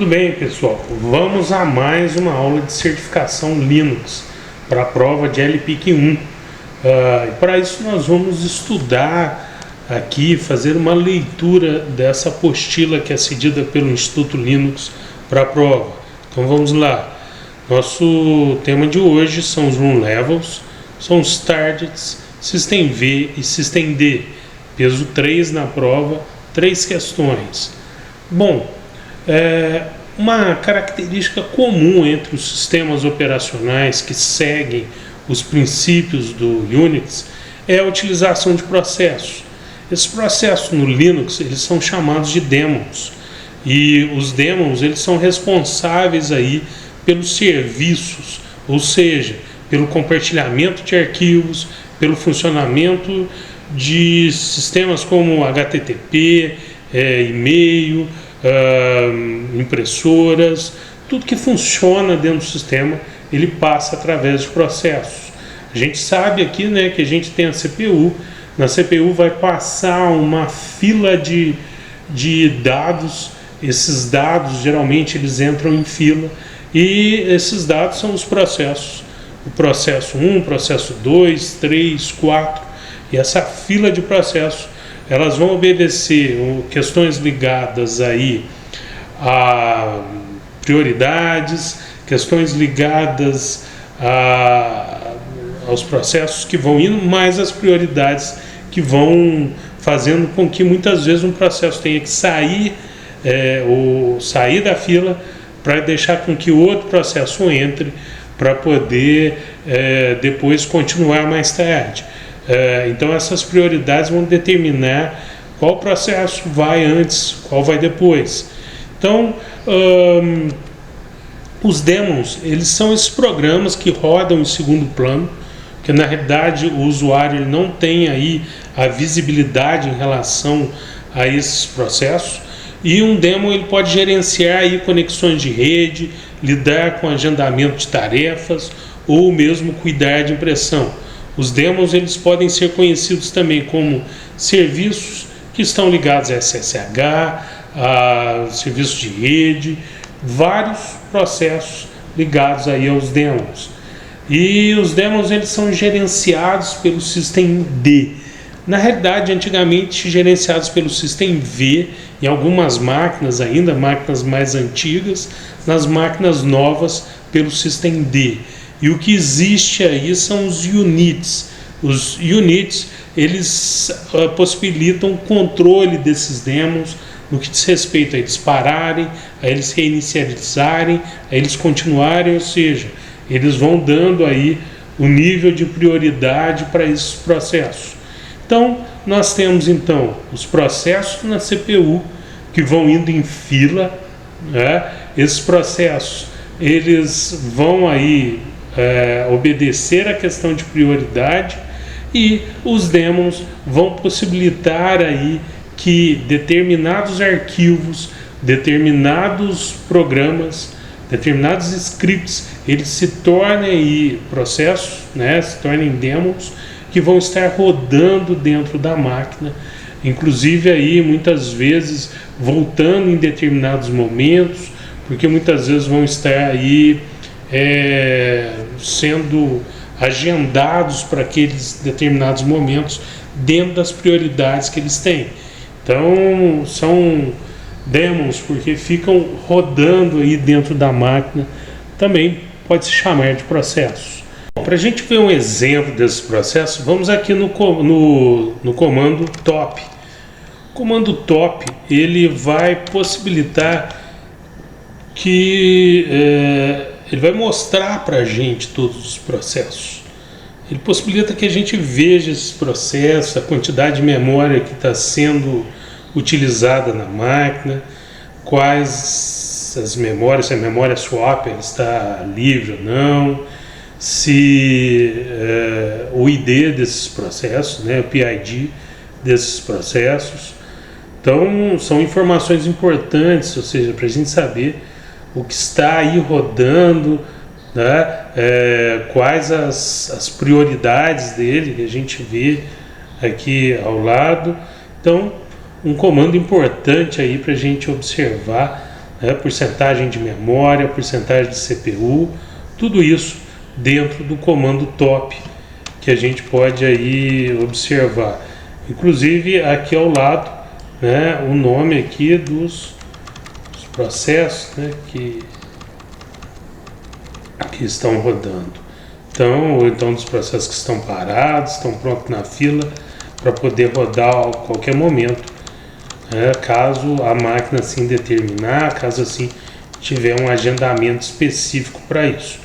Tudo bem, pessoal? Vamos a mais uma aula de certificação Linux para a prova de LPIC 1. Para isso nós vamos estudar aqui, fazer uma leitura dessa apostila que é cedida pelo Instituto Linux para a prova. Então vamos lá. Nosso tema de hoje são os Room Levels, são os Targets, System V e System D. Peso 3 na prova, 3 questões. Bom, uma característica comum entre os sistemas operacionais que seguem os princípios do Unix é a utilização de processos. Esses processos no Linux eles são chamados de daemons, e os daemons eles são responsáveis aí pelos serviços, ou seja, pelo compartilhamento de arquivos, pelo funcionamento de sistemas como HTTP, e-mail, impressoras, tudo que funciona dentro do sistema ele passa através de processos. A gente sabe aqui, né, que a gente tem a CPU. Na CPU vai passar uma fila de dados. Esses dados geralmente eles entram em fila e esses dados são os processos. O processo 1, processo 2, 3, 4 e essa fila de processos elas vão obedecer questões ligadas aí a prioridades, questões ligadas aos processos que vão indo, mais as prioridades que vão fazendo com que muitas vezes um processo tenha que sair ou sair da fila para deixar com que outro processo entre para poder depois continuar mais tarde. Então essas prioridades vão determinar qual processo vai antes, qual vai depois. Então os daemons eles são esses programas que rodam em segundo plano, que na realidade o usuário ele não tem aí a visibilidade em relação a esses processos, e um daemon ele pode gerenciar aí conexões de rede, lidar com agendamento de tarefas ou mesmo cuidar de impressão. Os daemons eles podem ser conhecidos também como serviços que estão ligados a SSH, a serviços de rede, vários processos ligados aí aos daemons. E os daemons eles são gerenciados pelo System D. Na realidade, antigamente gerenciados pelo System V, em algumas máquinas ainda, máquinas mais antigas, nas máquinas novas pelo System D. E o que existe aí são os units. Os units, eles possibilitam o controle desses daemons no que diz respeito a eles pararem, a eles reinicializarem, a eles continuarem, ou seja, eles vão dando aí o nível de prioridade para esses processos. Então, nós temos então os processos na CPU que vão indo em fila, né? Esses processos, eles vão aí obedecer a questão de prioridade, e os daemons vão possibilitar aí que determinados arquivos, determinados programas, determinados scripts, eles se tornem aí processos, né, se tornem daemons que vão estar rodando dentro da máquina, inclusive aí muitas vezes voltando em determinados momentos, porque muitas vezes vão estar aí sendo agendados para aqueles determinados momentos dentro das prioridades que eles têm. Então são daemons porque ficam rodando aí dentro da máquina, também pode se chamar de processos. Para a gente ver um exemplo desses processos, vamos aqui no comando top. O comando top ele vai possibilitar que ele vai mostrar para a gente todos os processos. Ele possibilita que a gente veja esses processos, a quantidade de memória que está sendo utilizada na máquina, quais as memórias, se a memória swap está livre ou não, se o ID desses processos, né, o PID desses processos. Então são informações importantes, ou seja, para a gente saber o que está aí rodando, né? Quais as prioridades dele, que a gente vê aqui ao lado. Então, um comando importante aí para a gente observar né, porcentagem de memória, porcentagem de CPU, tudo isso dentro do comando top que a gente pode aí observar. Inclusive aqui ao lado, né, o nome aqui dos processos, né, que estão rodando. Então dos processos que estão parados, estão prontos na fila para poder rodar a qualquer momento, né, caso a máquina assim determinar, caso assim tiver um agendamento específico para isso.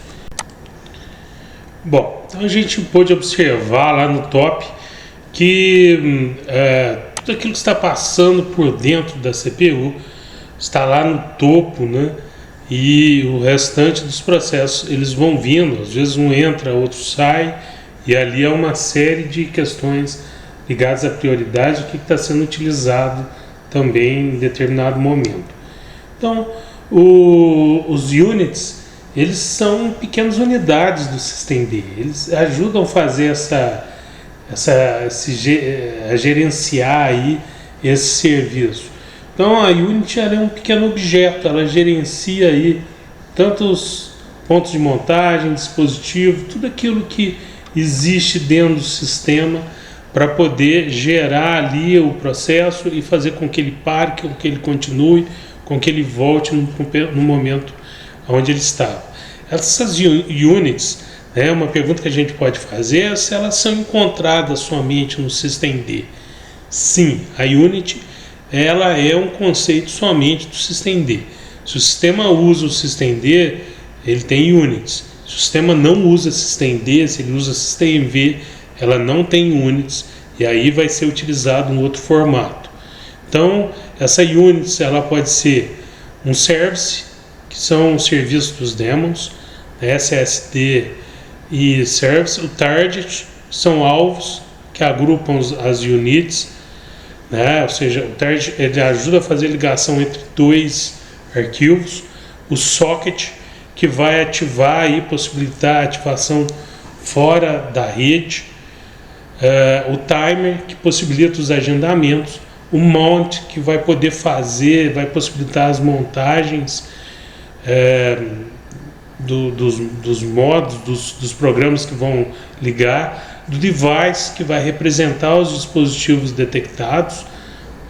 Bom, então a gente pôde observar lá no top que tudo aquilo que está passando por dentro da CPU está lá no topo, né? E o restante dos processos eles vão vindo, às vezes um entra, outro sai, e ali é uma série de questões ligadas à prioridade, o que está sendo utilizado também em determinado momento. Então, os units, eles são pequenas unidades do systemd, eles ajudam a fazer a gerenciar aí esse serviço. Então a unit ela é um pequeno objeto, ela gerencia aí tantos pontos de montagem, dispositivo, tudo aquilo que existe dentro do sistema para poder gerar ali o processo e fazer com que ele pare, com que ele continue, com que ele volte no momento onde ele estava. Essas units, né, uma pergunta que a gente pode fazer é se elas são encontradas somente no systemd. Sim, a unit ela é um conceito somente do systemd. Se o sistema usa o systemd, ele tem units. Se o sistema não usa systemd, se ele usa systemv, ela não tem units, e aí vai ser utilizado em outro formato. Então, essa units ela pode ser um service, que são os serviços dos daemons, SSD e service. O target são alvos que agrupam as units, né? Ou seja, o target ele ajuda a fazer ligação entre dois arquivos. O socket, que vai ativar e possibilitar a ativação fora da rede. O timer, que possibilita os agendamentos. O mount, que vai poder vai possibilitar as montagens dos modos, dos programas que vão ligar. Do device, que vai representar os dispositivos detectados.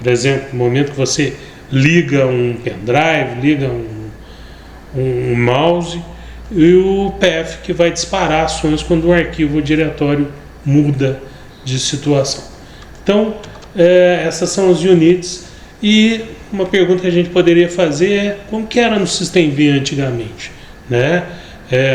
Por exemplo, no momento que você liga um pendrive, liga um mouse. E o path, que vai disparar ações quando o arquivo ou diretório muda de situação. Então, essas são as units. E uma pergunta que a gente poderia fazer é como que era no systemd antigamente, né?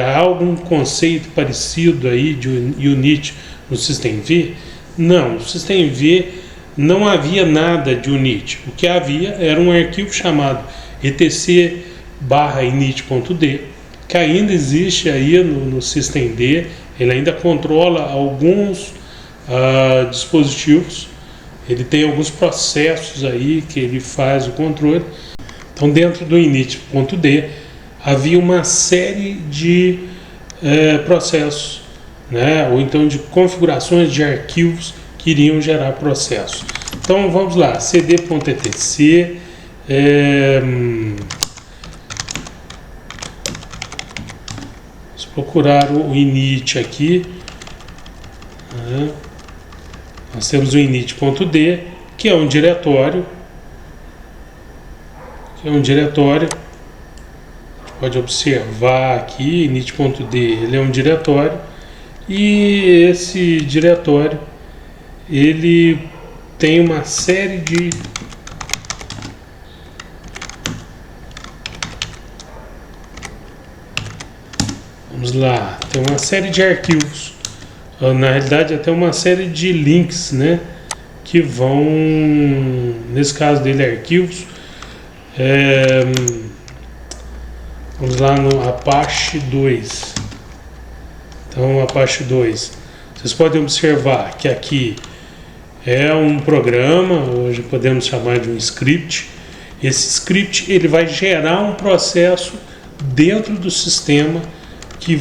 Há algum conceito parecido aí de unit no systemd? Não, no systemd não havia nada de unit. O que havia era um arquivo chamado etc/init.d, que ainda existe aí no systemd. Ele ainda controla alguns dispositivos, ele tem alguns processos aí que ele faz o controle. Então, dentro do init.d havia uma série de processos, né? Ou então de configurações de arquivos que iriam gerar processos. Então vamos lá, cd.etc, vamos procurar o init aqui, né? Nós temos o init.d, que é um diretório, pode observar aqui, init.d, ele é um diretório, e esse diretório ele tem uma série de tem uma série de arquivos, na realidade até uma série de links, né, que vão, nesse caso dele, arquivos. Vamos lá no Apache 2. Então, Apache 2, vocês podem observar que aqui é um programa, hoje podemos chamar de um script. Esse script ele vai gerar um processo dentro do sistema que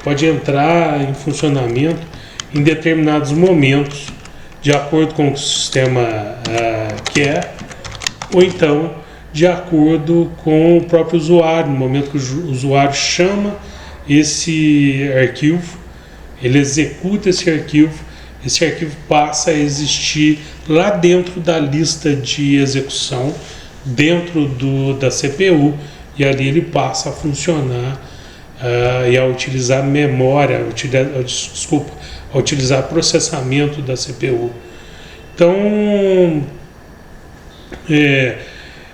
pode entrar em funcionamento em determinados momentos, de acordo com o que o sistema quer, ou então de acordo com o próprio usuário. No momento que o usuário chama esse arquivo, ele executa esse arquivo passa a existir lá dentro da lista de execução, dentro da CPU, e ali ele passa a funcionar e a utilizar memória, a utilizar processamento da CPU. Então,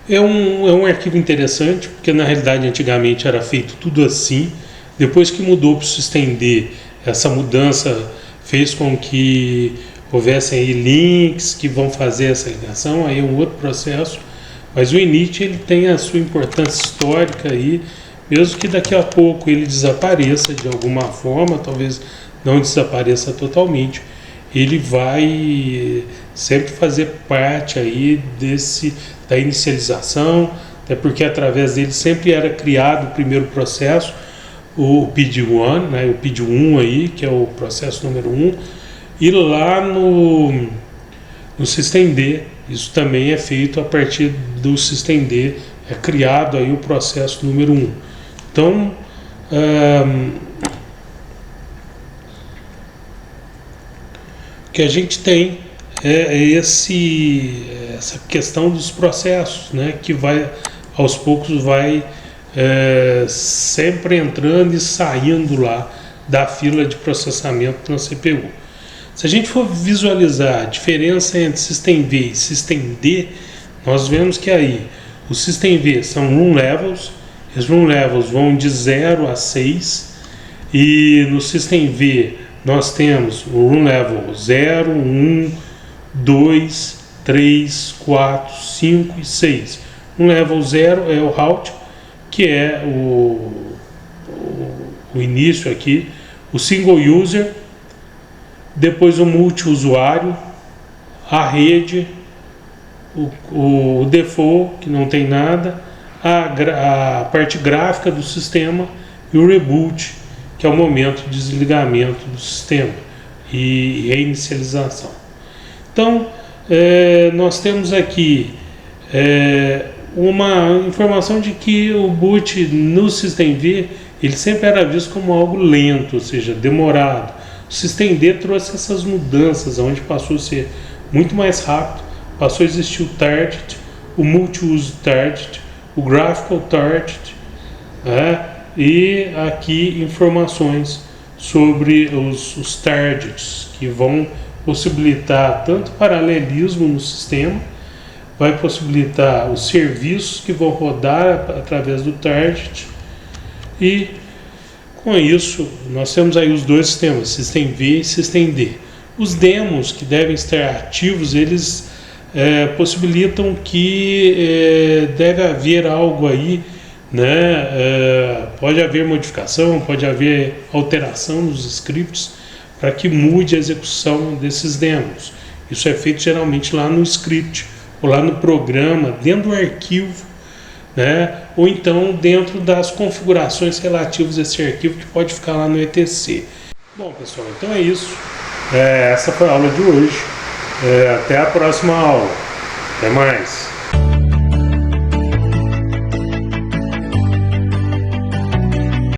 é um arquivo interessante, porque na realidade antigamente era feito tudo assim. Depois que mudou para o systemd, essa mudança fez com que houvessem aí links que vão fazer essa ligação, aí é um outro processo. Mas o init ele tem a sua importância histórica aí, mesmo que daqui a pouco ele desapareça de alguma forma, talvez não desapareça totalmente, ele vai sempre fazer parte aí da inicialização, até porque através dele sempre era criado o primeiro processo, o PID1, né, o PID1 aí, que é o processo número 1, e lá no systemd, isso também é feito a partir do systemd, é criado aí o processo número 1. Então, o que a gente tem é essa questão dos processos, né, que vai, aos poucos, vai sempre entrando e saindo lá da fila de processamento na CPU. Se a gente for visualizar a diferença entre systemv e systemd, nós vemos que aí o systemv são room levels, os room levels vão de 0 a 6, e no systemv nós temos o room level 0, 1, 2, 3, 4, 5 e 6. Um level 0 é o route, que é o início aqui, o single user, depois o multi-usuário, a rede, o default, que não tem nada, a parte gráfica do sistema, e o reboot, que é o momento de desligamento do sistema e reinicialização. Então, nós temos aqui uma informação de que o boot no systemv ele sempre era visto como algo lento, ou seja, demorado. O systemd trouxe essas mudanças, onde passou a ser muito mais rápido, passou a existir o target, o multi-use target, o graphical target, e aqui informações sobre os targets, que vão possibilitar tanto paralelismo no sistema, vai possibilitar os serviços que vão rodar através do target, e com isso nós temos aí os dois sistemas, systemv e systemd. Os demos que devem estar ativos, eles possibilitam que deve haver algo aí, né? Pode haver modificação, pode haver alteração nos scripts para que mude a execução desses demos. Isso é feito geralmente lá no script, ou lá no programa, dentro do arquivo, né? Ou então dentro das configurações relativas a esse arquivo, que pode ficar lá no etc. Bom, pessoal, então é isso. Essa foi a aula de hoje. Até a próxima aula. Até mais.